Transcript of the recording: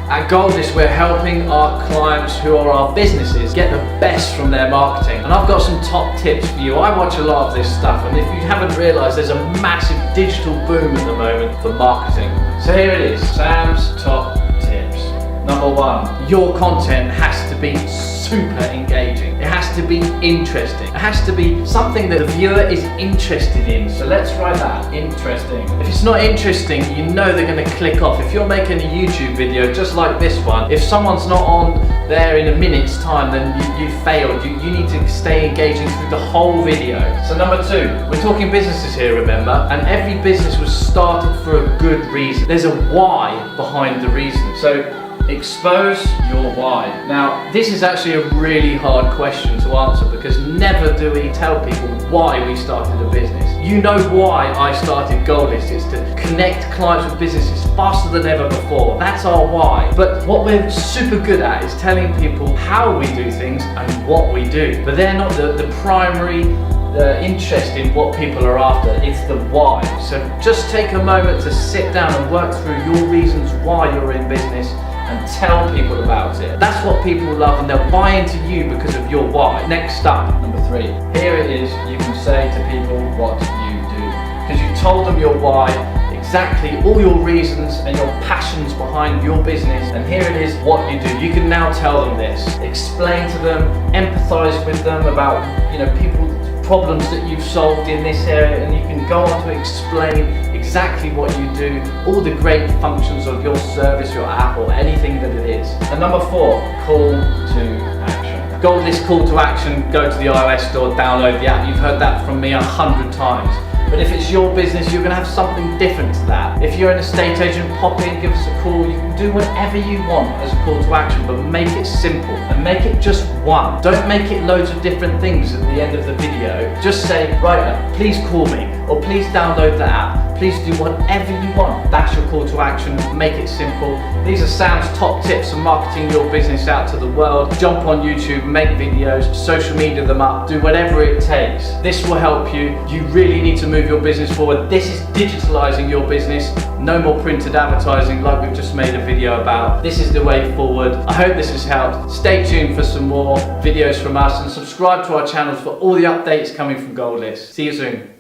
At Goldlist, we're helping our clients who are our businesses get the best from their marketing. And I've got some top tips for you. I watch a lot of this stuff, and if you haven't realized, there's a massive digital boom at the moment for marketing. So here it is, Sam's top tips. Number one, your content has to be super engaging. It has to be interesting. It has to be something that the viewer is interested in. So let's write that, interesting. If it's not interesting, you know they're going to click off. If you're making a YouTube video just like this one, if someone's not on there in a minute's time, then you failed. You need to stay engaging through the whole video. So number two, we're talking businesses here, remember? And every business was started for a good reason. There's a why behind the reason. So expose your why. Now, this is actually a really hard question to answer because never do we tell people why we started a business. You know why I started Goldlist. It's to connect clients with businesses faster than ever before. That's our why. But what we're super good at is telling people how we do things and what we do. But they're not the primary interest in what people are after. It's the why. So just take a moment to sit down and work through your reasons why you're in business and tell people about it. That's what people love, and they'll buy into you because of your why. Next up, number three. Here it is, you can say to people what you do. Because you told them your why, exactly all your reasons and your passions behind your business, and here it is what you do. You can now tell them this. Explain to them, empathize with them about, people's problems that you've solved in this area, and you can go on to explain exactly what you do, all the great functions of your service, your app, or anything that it is. And number four, call to action. Goldlist call to action, go to the iOS store, download the app. You've heard that from me 100 times. But if it's your business, you're going to have something different to that. If you're an estate agent, pop in, give us a call. You can do whatever you want as a call to action, but make it simple and make it just one. Don't make it loads of different things at the end of the video. Just say, right, please call me, or please download the app. Please do whatever you want. That's your call to action. Make it simple. These are Sam's top tips for marketing your business out to the world. Jump on YouTube, make videos, social media them up, do whatever it takes. This will help you. You really need to move your business forward. This is digitalizing your business. No more printed advertising like we've just made a video about. This is the way forward. I hope this has helped. Stay tuned for some more videos from us and subscribe to our channels for all the updates coming from Goldlist. See you soon.